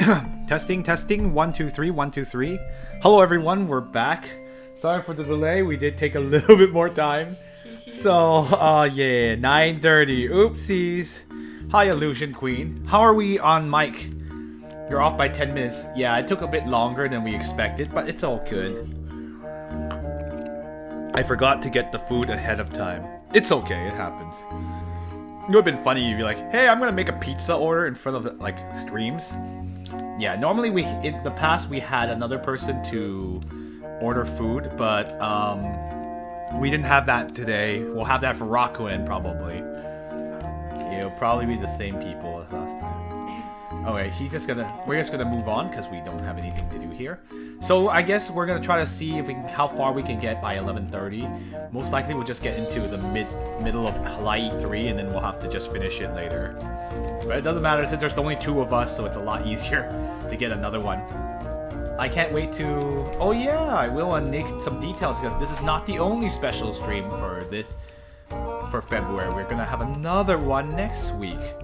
Testing, testing. 1, 2, 3, 1, 2, 3. Hello, everyone. We're back. Sorry for the delay. We did take a little bit more time. So, yeah, 9:30. Oopsies. Hi, Illusion Queen. How are we on mic? You're off by 10 minutes. Yeah, it took a bit longer than we expected, but it's all good. I forgot to get the food ahead of time. It's okay. It happens. It would have been funny if you're like, hey, I'm gonna make a pizza order in front of like streams. Yeah, normally in the past we had another person to order food, but we didn't have that today. We'll have that for Rockwind probably. Yeah, it'll probably be the same people as last time. Okay, we're just gonna move on because we don't have anything to do here. So I guess we're gonna try to see if how far we can get by 11:30. Most likely we'll just get into the middle of LiEat 3 and then we'll have to just finish it later. But it doesn't matter since there's only 2 of us, so it's a lot easier to get another one. I can't wait to... Oh yeah, I will unnick some details because this is not the only special stream for February. We're gonna have another one next week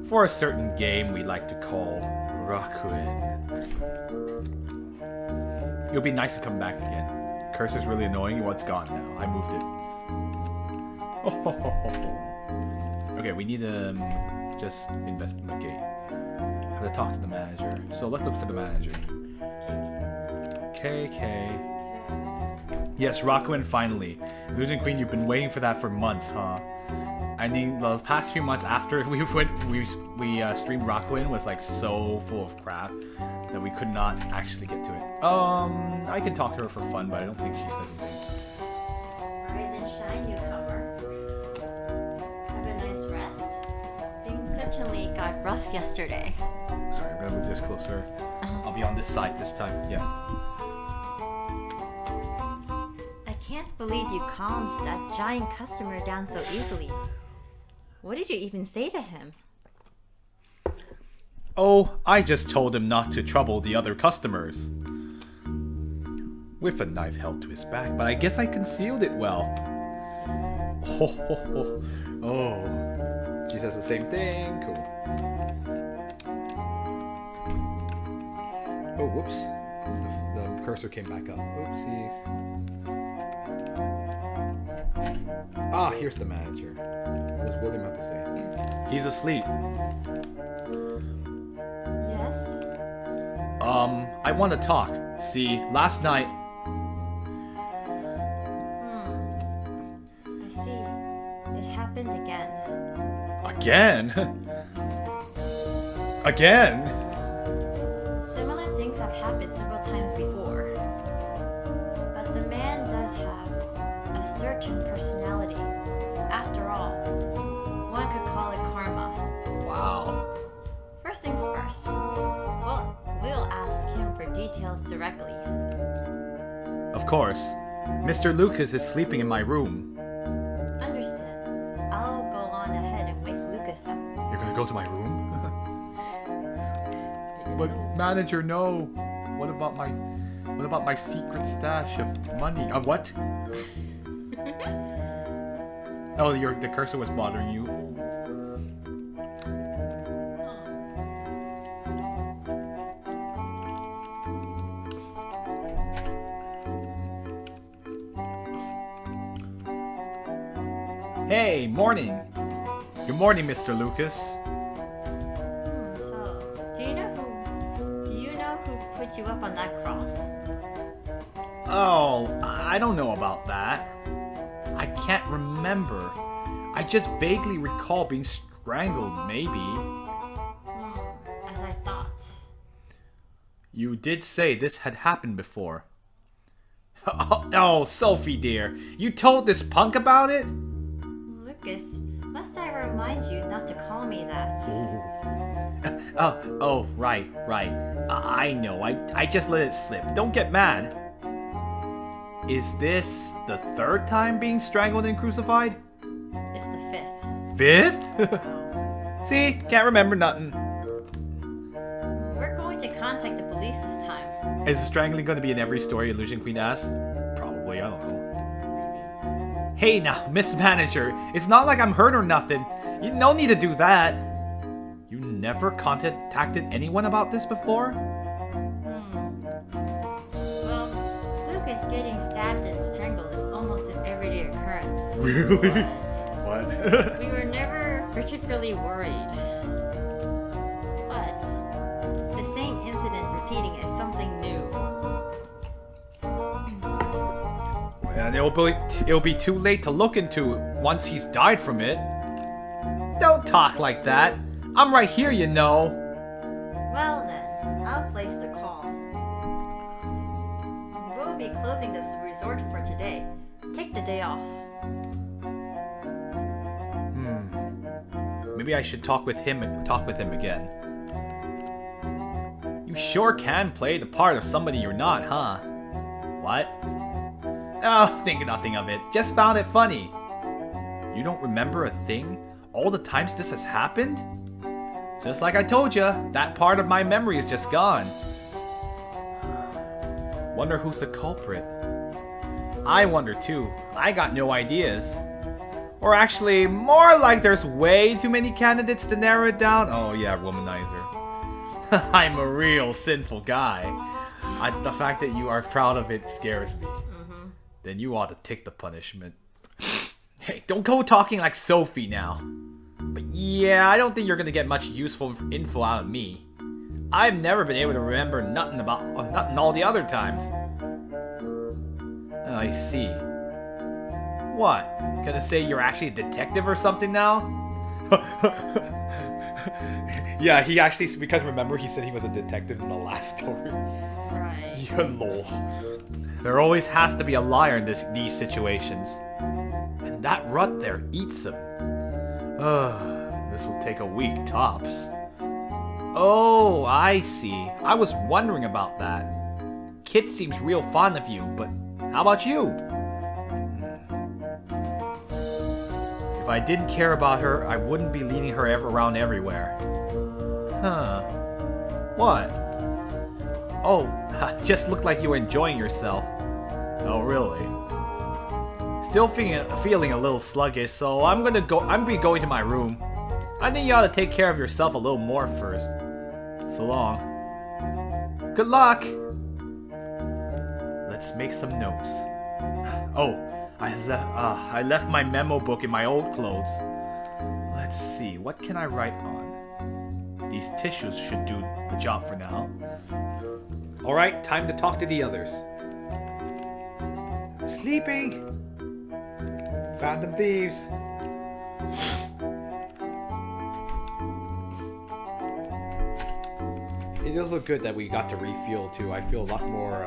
for a certain game we like to call Rockwind. It'll be nice to come back again. Cursor's really annoying. Well, it's gone now. I moved it. Oh. Okay, we need to just investigate. Have to talk to the manager. So let's look for the manager. KK. Yes, Rockwind finally. Illusion Queen, you've been waiting for that for months, huh? I mean, the past few months after we streamed Rockwind was like so full of crap that we could not actually get to it. I can talk to her for fun, but I don't think she said anything. Rise and shine, newcomer. Have a nice rest. Things certainly got rough yesterday. Sorry, I'm gonna move this closer. I'll be on this side this time. Yeah. I can't believe you calmed that giant customer down so easily. What did you even say to him? Oh, I just told him not to trouble the other customers. With a knife held to his back, but I guess I concealed it well. Oh. She says the same thing. Cool. Oh, whoops. The cursor came back up. Oopsies. Ah, here's the manager. What does William have to say? He's asleep. Yes? I want to talk. See, last night... I see. It happened again. Again? Again? Similar things have happened several times before. But the man does have a certain personality. After all, one could call it karma. Wow. First things first. Well, we'll ask him for details directly. Of course. Mr. Lucas is sleeping in my room. Understood. I'll go on ahead and wake Lucas up. You're gonna go to my room? But manager, no. What about my secret stash of money? What? Oh, the cursor was bothering you. Hey, morning. Good morning, Mr. Lucas. So, do you know who put you up on that cross? Oh, I don't know about that. I can't remember. I just vaguely recall being strangled, maybe. As I thought. You did say this had happened before. Oh, Sophie dear, you told this punk about it? Lucas, must I remind you not to call me that? Oh, right. I know, I just let it slip. Don't get mad. Is this the 3rd time being strangled and crucified? It's the 5th. 5th? See, can't remember nothing. We're going to contact the police this time. Is the strangling going to be in every story Illusion Queen asks? Probably, I don't know. Hey now, Miss Manager, it's not like I'm hurt or nothing. You no need to do that. You never contacted anyone about this before? Well, Lucas getting stabbed and strangled is almost an everyday occurrence. Really? But What? we were never particularly worried. But the same incident repeating is something new. And it'll be too late to look into it once he's died from it. Don't talk like that. I'm right here, you know. Well then, I'll place the call. We'll be closing this resort for today. Take the day off. Maybe I should talk with him again. You sure can play the part of somebody you're not, huh? What? Oh, think nothing of it. Just found it funny. You don't remember a thing? All the times this has happened? Just like I told you, that part of my memory is just gone. Wonder who's the culprit? I wonder too. I got no ideas. Or actually, more like there's way too many candidates to narrow it down. Oh yeah, womanizer. I'm a real sinful guy. The fact that you are proud of it scares me. Then you ought to take the punishment. Hey, don't go talking like Sophie now. But yeah, I don't think you're gonna get much useful info out of me. I've never been able to remember nothing all the other times. I see. What? Gonna say you're actually a detective or something now? Yeah, he actually, because remember he said he was a detective in the last story. Right. Yeah, lol. There always has to be a liar in these situations. And that rut there eats him. This will take a week tops. Oh, I see. I was wondering about that. Kit seems real fond of you, but how about you? If I didn't care about her, I wouldn't be leading her around everywhere. Huh. What? Oh, just looked like you were enjoying yourself. Oh, really? Still feeling a little sluggish, so I'm gonna be going to my room. I think you ought to take care of yourself a little more first. So long. Good luck! Let's make some notes. Oh, I left my memo book in my old clothes. Let's see, what can I write on? These tissues should do the job for now. Alright, time to talk to the others. Sleeping! Found them thieves. It does look good that we got to refuel too. I feel a lot more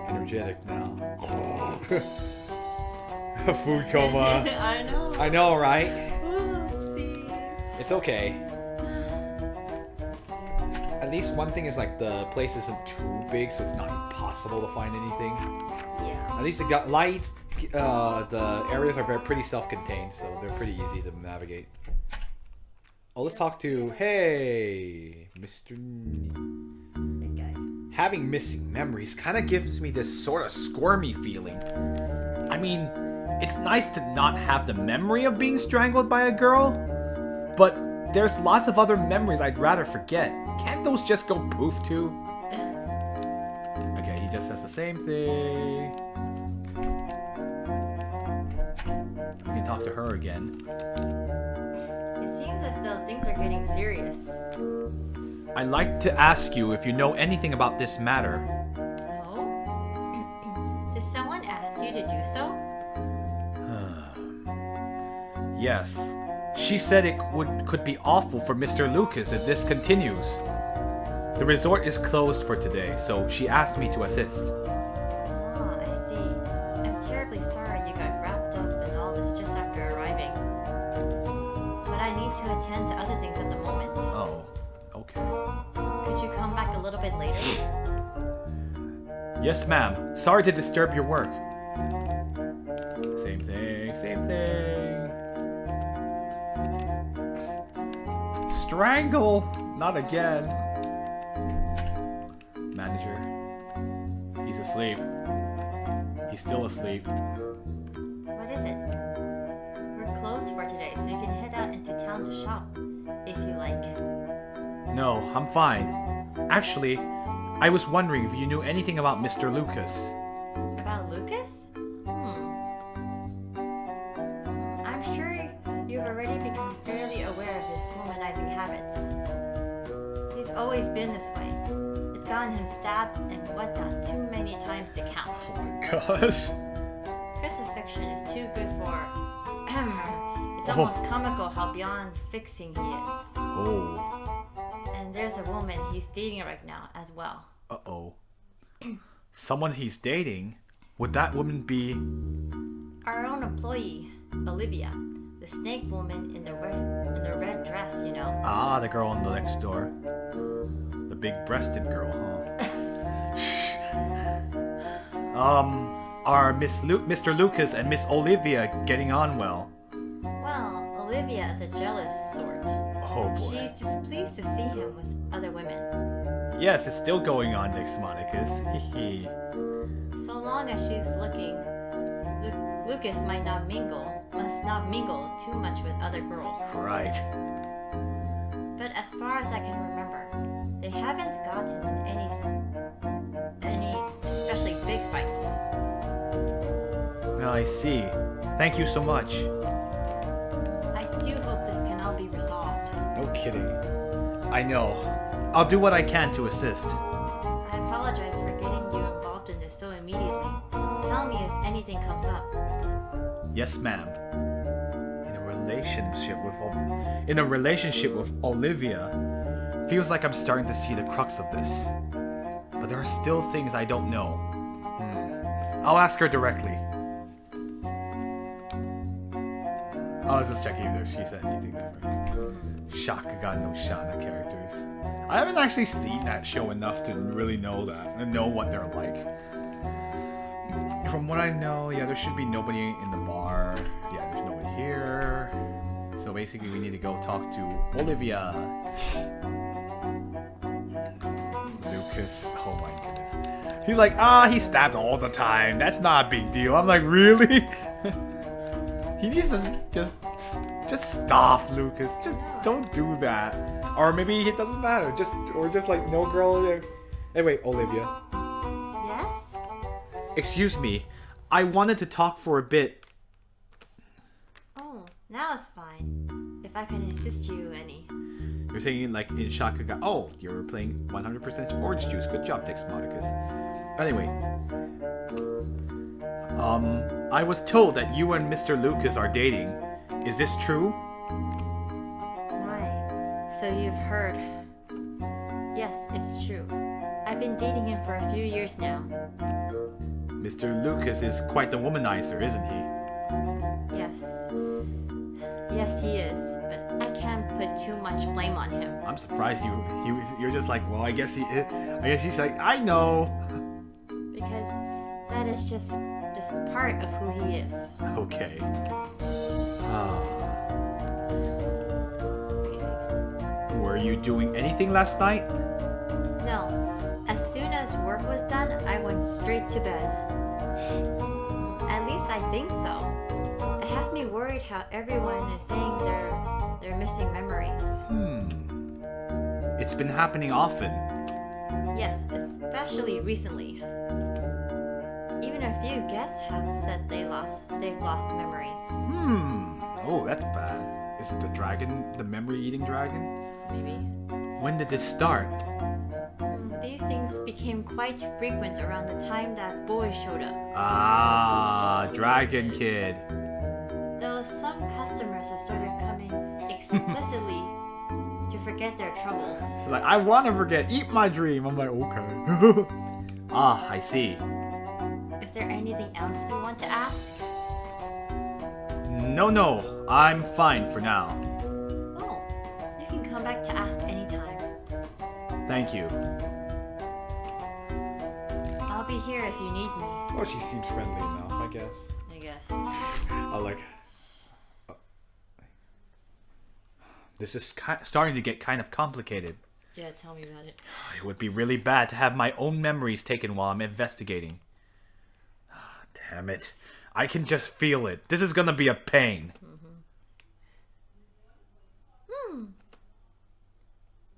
energetic now. Food coma. I know. I know, right? Oopsies. It's okay. At least one thing is like the place isn't too big, so it's not impossible to find anything. Yeah. At least the LiEats, the areas are pretty self-contained, so they're pretty easy to navigate. Oh, let's talk to, hey, Mr. Big guy. Having missing memories kind of gives me this sort of squirmy feeling. I mean, it's nice to not have the memory of being strangled by a girl, but there's lots of other memories I'd rather forget. Can't those just go poof too? Okay, he just says the same thing. We can talk to her again. It seems as though things are getting serious. I'd like to ask you if you know anything about this matter. No? Did someone ask you to do so? Yes. She said it could be awful for Mr. Lucas if this continues. The resort is closed for today, so she asked me to assist. Ah, I see. I'm terribly sorry you got wrapped up in all this just after arriving. But I need to attend to other things at the moment. Oh, okay. Could you come back a little bit later? Yes, ma'am. Sorry to disturb your work. Same thing, same thing. Strangle! Not again. Manager. He's asleep. He's still asleep. What is it? We're closed for today, so you can head out into town to shop, if you like. like? No, I'm fine. Actually, I was wondering if you knew anything about Mr. Lucas. About Lucas? I'm sure you've already become fairly aware of his womanizing habits. He's always been this way. It's gotten him stabbed and whatnot too many times to count. Oh my gosh. Crucifixion is too good for... It's almost comical how beyond fixing he is. Oh. And there's a woman he's dating right now as well. Uh-oh. Someone he's dating? Would that woman be... Our own employee, Olivia. The snake woman in the red dress, you know. Ah, the girl on the next door. The big-breasted girl, huh? Are Mr. Lucas and Miss Olivia getting on well? Well, Olivia is a jealous sort. Oh boy. She's displeased to see him with other women. Yes, it's still going on, Dixmonicus. Hehe. So long as she's looking, Lucas must not mingle too much with other girls. Right. But as far as I can remember, they haven't gotten in any especially big fights. I see. Thank you so much. I do hope this can all be resolved. No kidding. I know. I'll do what I can to assist. I apologize for getting you involved in this so immediately. Tell me if anything comes up. Yes, ma'am. In a relationship with Olivia, feels like I'm starting to see the crux of this. But there are still things I don't know. I'll ask her directly. I was just checking if she said anything different. Shaka got no Shana characters. I haven't actually seen that show enough to really know that and know what they're like. From what I know, yeah, there should be nobody in the bar. Yeah, there's nobody here. So basically, we need to go talk to Olivia. Lucas, oh my goodness. He's like, he stabbed all the time. That's not a big deal. I'm like, really? He needs to just stop, Lucas. Just don't do that. Or maybe it doesn't matter. Just like no girl. Anyway, Olivia. Yes? Excuse me. I wanted to talk for a bit. Oh, now it's fine. If I can assist you any. You're saying like in Shaka. Oh, you're playing 100% orange juice. Good job, Dixmonicus. Anyway. I was told that you and Mr. Lucas are dating. Is this true? My, so you've heard. Yes, it's true. I've been dating him for a few years now. Mr. Lucas is quite the womanizer, isn't he? Yes. Yes, he is, but I can't put too much blame on him. I'm surprised you're just like, well, I guess he's like, I know. Because that is just part of who he is. Okay. Were you doing anything last night? No. As soon as work was done, I went straight to bed. At least I think so. It has me worried how everyone is saying they're missing memories. It's been happening often. Yes, especially recently. Even a few guests have said they've lost memories. Oh, that's bad. Is it the dragon, the memory-eating dragon? Maybe. When did this start? These things became quite frequent around the time that boy showed up. Ah, Dragon Kid. Though some customers have started coming explicitly to forget their troubles. She's like, I want to forget. Eat my dream. I'm like, okay. I see. Is there anything else you want to ask? No. I'm fine for now. Oh, you can come back to ask anytime. Thank you. I'll be here if you need me. Well, she seems friendly enough, I guess. I guess. This is starting to get kind of complicated. Yeah, tell me about it. It would be really bad to have my own memories taken while I'm investigating. Damn it. I can just feel it. This is gonna be a pain.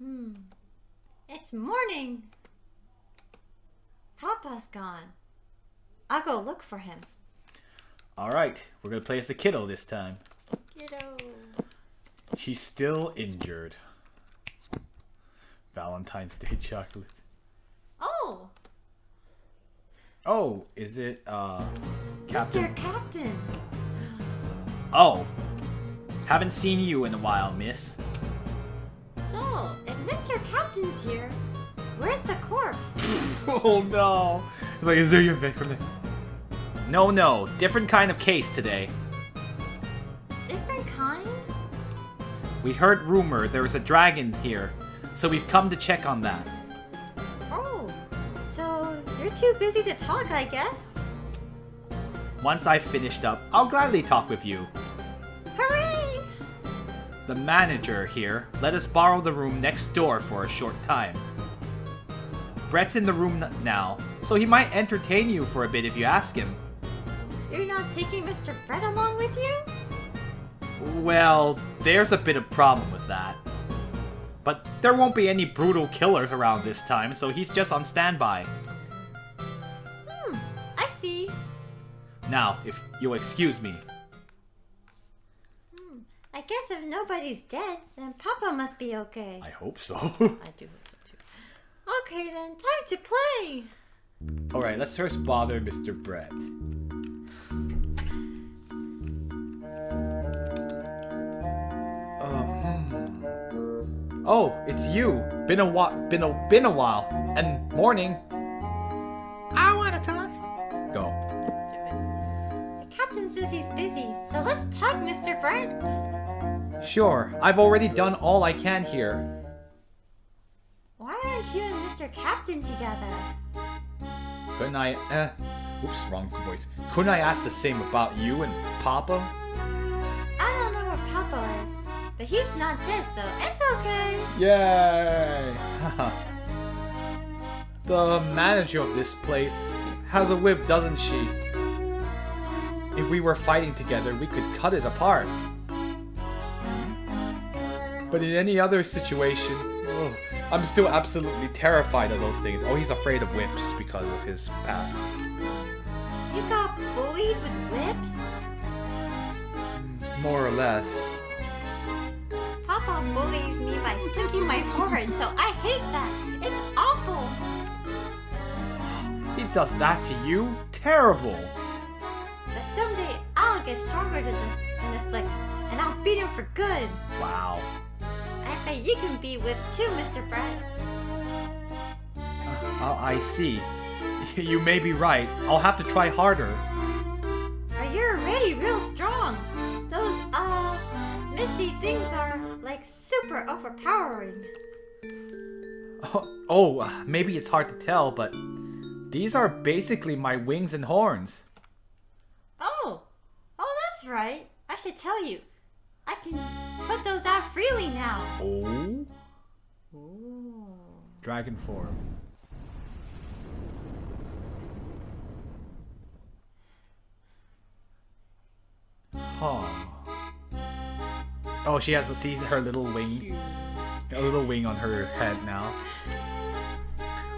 It's morning. Papa's gone. I'll go look for him. Alright, we're gonna play as the kiddo this time. Kiddo. She's still injured. Valentine's Day chocolate. Oh! Oh, is it, Captain? Mr. Captain! Oh! Haven't seen you in a while, miss. So, if Mr. Captain's here, where's the corpse? Oh no! It's like, is there your victim? No, different kind of case today. Different kind? We heard rumor there was a dragon here, so we've come to check on that. Oh, so you're too busy to talk, I guess? Once I've finished up, I'll gladly talk with you. Hooray! The manager here let us borrow the room next door for a short time. Brett's in the room now, so he might entertain you for a bit if you ask him. You're not taking Mr. Brett along with you? Well, there's a bit of problem with that. But there won't be any brutal killers around this time, so he's just on standby. I see. Now, if you'll excuse me. I guess if nobody's dead, then Papa must be okay. I hope so. I do hope so too. Okay then, time to play! Alright, let's first bother Mr. Brett. Oh, it's you. Been a while. And morning. I wanna talk. Go. The captain says he's busy, so let's talk, Mr. Brett. Sure, I've already done all I can here. Why aren't you and Mr. Captain together? Couldn't I, oops, wrong voice. Couldn't I ask the same about you and Papa? I don't know where Papa is, but he's not dead, so it's okay. Yay! The manager of this place has a whip, doesn't she? If we were fighting together, we could cut it apart. But in any other situation, I'm still absolutely terrified of those things. Oh, he's afraid of whips because of his past. You got bullied with whips? More or less. Papa bullies me by flicking my forehead, so I hate that. It's awful. He does that to you? Terrible. But someday I'll get stronger than the flicks, and I'll beat him for good. Wow. I bet you can beat whips too, Mr. Brett. I see. You may be right. I'll have to try harder. But you're already real strong. Those, misty things are, like, super overpowering. Oh, maybe it's hard to tell, but these are basically my wings and horns. Oh, that's right. I should tell you. I can put those out freely now. Oh? Ooh. Dragon form. Huh. Oh, she has to see her little wing. A little wing on her head now.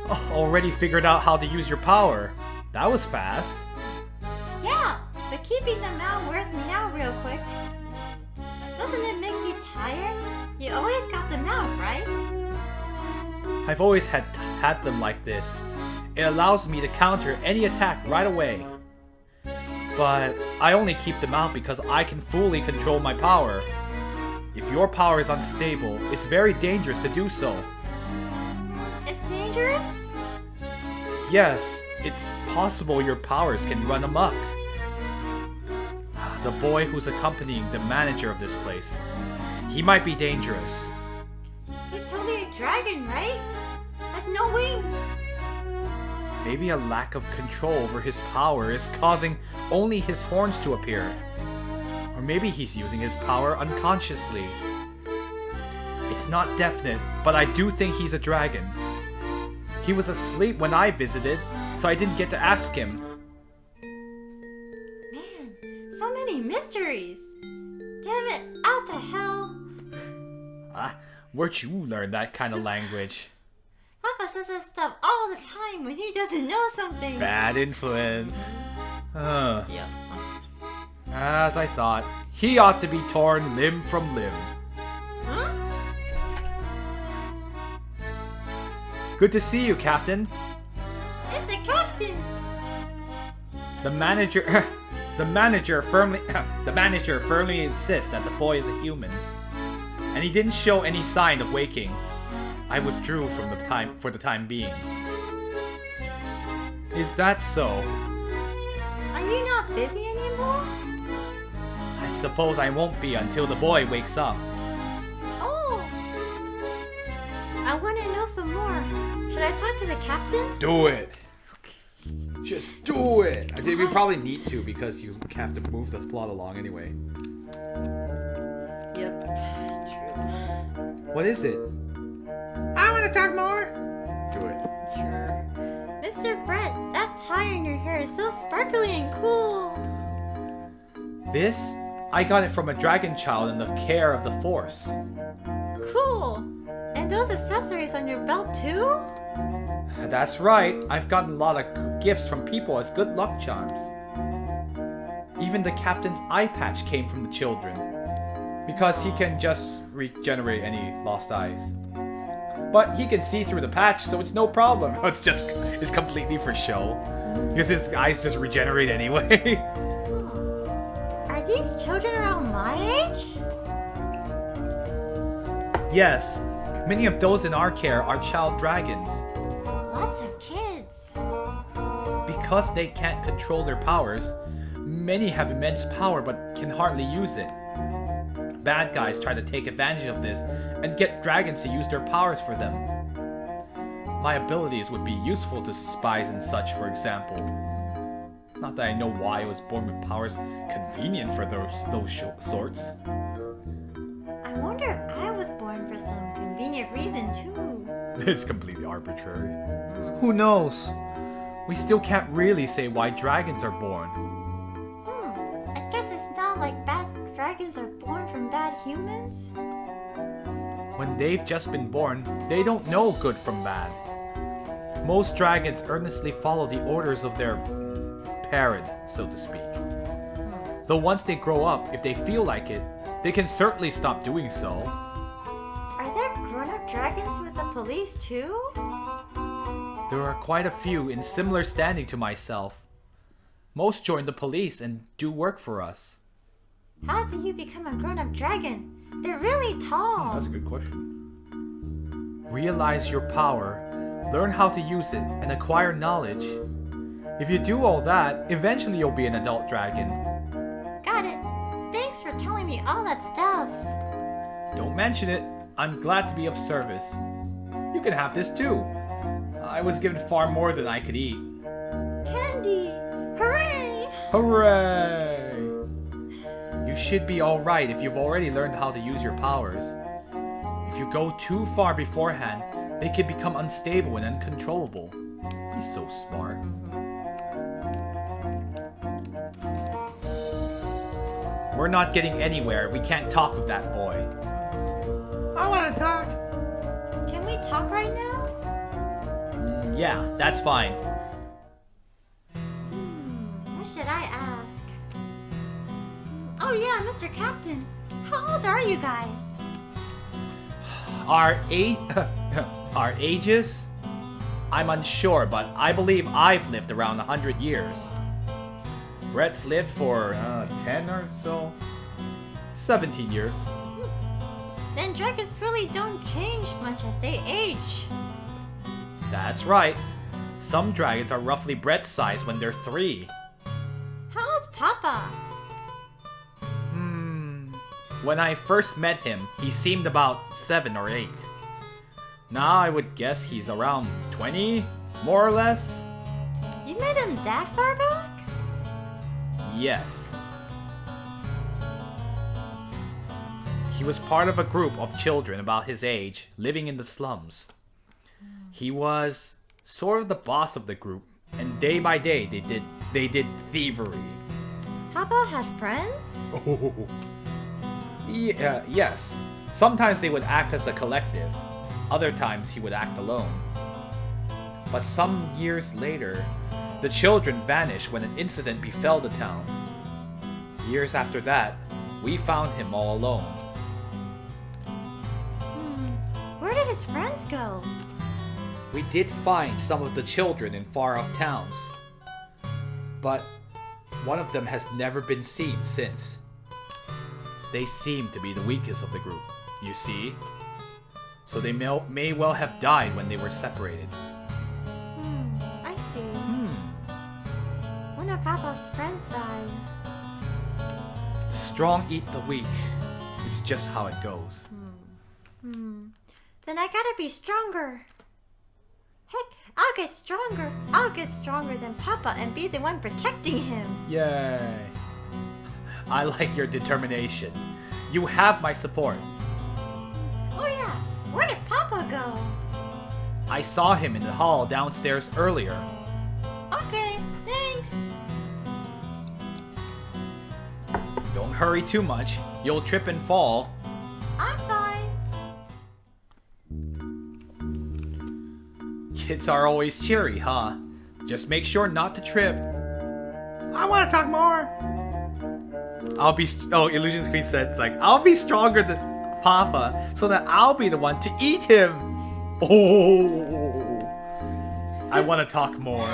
Oh, already figured out how to use your power. That was fast. Yeah, but keeping them out wears me out real quick. Doesn't it make you tired? You always got them out, right? I've always had them like this. It allows me to counter any attack right away. But I only keep them out because I can fully control my power. If your power is unstable, it's very dangerous to do so. It's dangerous? Yes, it's possible your powers can run amok. The boy who's accompanying the manager of this place, he might be dangerous. He's totally a dragon, right? Like no wings. Maybe a lack of control over his power is causing only his horns to appear. Or maybe he's using his power unconsciously. It's not definite, but I do think he's a dragon. He was asleep when I visited, so I didn't get to ask him. Man, so many mysteries. Damn it, out to hell. Where'd you learn that kind of language? Papa says that stuff all the time when he doesn't know something. Bad influence. Yep. As I thought, he ought to be torn limb from limb. Huh? Good to see you, Captain. It's the captain. The manager firmly insists that the boy is a human, and he didn't show any sign of waking. I withdrew for the time being. Is that so? Are you not busy anymore? I suppose I won't be until the boy wakes up. Oh. I want to know some more. Should I talk to the captain? Do it. Just do it. I think we probably need to because you have to move the plot along anyway. Yep. True. What is it? I want to talk more. Do it. Sure. Mr. Brett, that tie in your hair is so sparkly and cool. This? I got it from a dragon child in the care of the Force. Cool. And those accessories on your belt too? That's right. I've gotten a lot of gifts from people as good luck charms. Even the captain's eye patch came from the children, because he can just regenerate any lost eyes. But he can see through the patch, so it's no problem. It's completely for show, because his eyes just regenerate anyway. Are these children around my age? Yes, many of those in our care are child dragons. Lots of kids. Because they can't control their powers, many have immense power but can hardly use it. Bad guys try to take advantage of this and get dragons to use their powers for them. My abilities would be useful to spies and such, for example. Not that I know why I was born with powers convenient for those sorts. I wonder if I was born for some convenient reason too. It's completely arbitrary. Who knows? We still can't really say why dragons are born. I guess it's not like bad dragons are born from bad humans. When they've just been born, they don't know good from bad. Most dragons earnestly follow the orders of their parent, so to speak. Though once they grow up, if they feel like it, they can certainly stop doing so. Are there grown-up dragons with the police too? There are quite a few in similar standing to myself. Most join the police and do work for us. How do you become a grown-up dragon? They're really tall. That's a good question. Realize your power, learn how to use it, and acquire knowledge. If you do all that, eventually you'll be an adult dragon. Got it. Thanks for telling me all that stuff. Don't mention it. I'm glad to be of service. You can have this too. I was given far more than I could eat. Candy! Hooray! Hooray! You should be alright if you've already learned how to use your powers. If you go too far beforehand, they can become unstable and uncontrollable. He's so smart. We're not getting anywhere. We can't talk with that boy. I want to talk. Can we talk right now? Yeah, that's fine. What should I ask? Oh yeah, Mr. Captain. How old are you guys? Our ages? I'm unsure, but I believe I've lived around 100 years. Brett's lived for 10 or so. 17 years. Then dragons really don't change much as they age. That's right. Some dragons are roughly Brett's size when they're 3. How old's Papa? When I first met him, he seemed about 7 or 8. Now I would guess he's around 20, more or less. You met him that far back? Yes. He was part of a group of children about his age living in the slums. He was sort of the boss of the group, and day by day they did thievery. Papa had friends? Yes. Sometimes they would act as a collective, other times he would act alone. But some years later, the children vanished when an incident befell the town. Years after that, we found him all alone. Where did his friends go? We did find some of the children in far-off towns, but one of them has never been seen since. They seem to be the weakest of the group, you see? So they may well have died when they were separated. I see. One of Papa's friends died. The strong eat the weak. It's just how it goes. Then I gotta be stronger. Heck, I'll get stronger. I'll get stronger than Papa and be the one protecting him. Yay. I like your determination. You have my support. Oh yeah, where did Papa go? I saw him in the hall downstairs earlier. Okay, thanks. Don't hurry too much. You'll trip and fall. I'm fine. Kids are always cheery, huh? Just make sure not to trip. I want to talk more. Illusion Queen said, it's like, I'll be stronger than Papa so that I'll be the one to eat him. Oh, I want to talk more.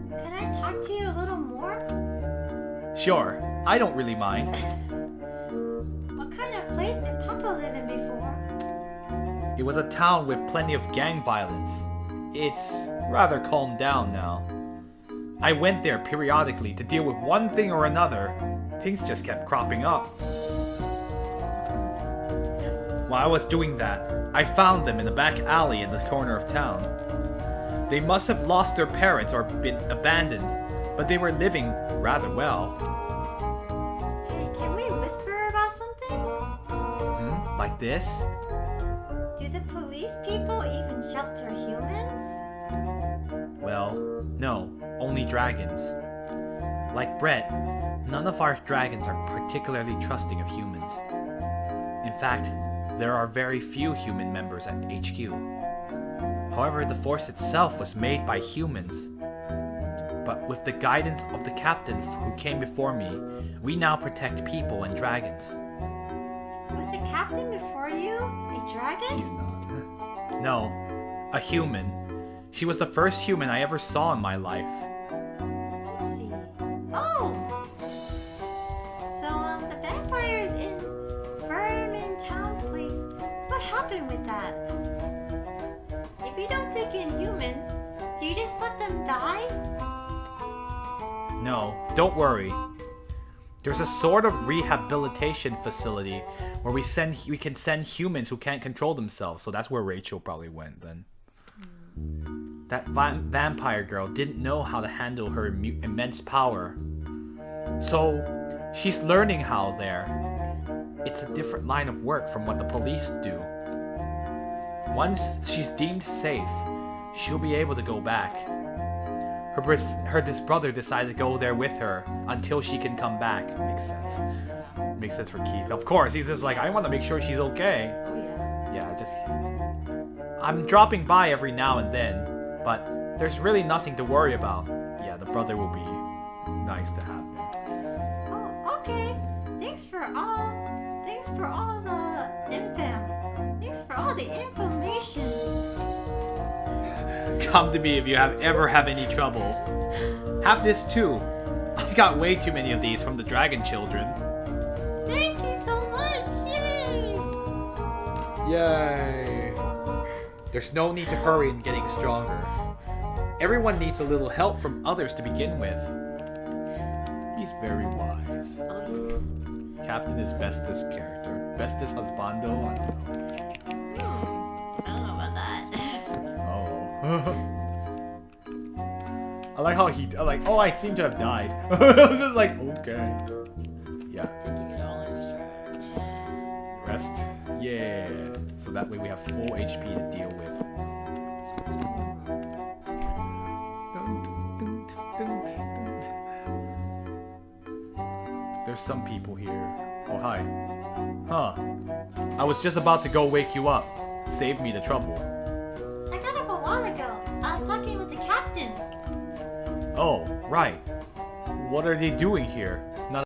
Can I talk to you a little more? Sure, I don't really mind. What kind of place did Papa live in before? It was a town with plenty of gang violence. It's rather calmed down now. I went there periodically to deal with one thing or another. Things just kept cropping up. While I was doing that, I found them in the back alley in the corner of town. They must have lost their parents or been abandoned, but they were living rather well. Hey, can we whisper about something? Like this? Do the police people even shelter humans? Well, no, only dragons. Like Brett, none of our dragons are particularly trusting of humans. In fact, there are very few human members at HQ. However, the force itself was made by humans. But with the guidance of the captain who came before me, we now protect people and dragons. Was the captain before you a dragon? She's not. No, a human. She was the first human I ever saw in my life. Let's see. Oh! So, the vampires in Vermin Town Place, what happened with that? If you don't take in humans, do you just let them die? No, don't worry. There's a sort of rehabilitation facility where we can send humans who can't control themselves. So that's where Rachel probably went then. That vampire girl didn't know how to handle her immense power. So she's learning how there. It's a different line of work from what the police do. Once she's deemed safe, she'll be able to go back. This brother decided to go there with her until she can come back. Makes sense. Makes sense for Keith. Of course, he's just like, I want to make sure she's okay. Oh yeah. Yeah, I'm dropping by every now and then, but there's really nothing to worry about. Yeah, the brother will be nice to have there. Oh, okay. Thanks for all the info. Thanks for all the information. Come to me if you ever have any trouble. Have this too. I got way too many of these from the dragon children. Thank you so much! Yay! Yay! There's no need to hurry in getting stronger. Everyone needs a little help from others to begin with. He's very wise. Oh, Captain is Vesta's character. Vesta's husbando? I don't know. I don't know about that. Oh. I like how I seem to have died. I was just like, okay. Yeah. Taking it all in stride. Rest. Yeah. So that way we have full HP to deal with. There's some people here. Oh, hi. Huh. I was just about to go wake you up. Save me the trouble. I got up a while ago. I was talking with the captains. Oh, right. What are they doing here? Not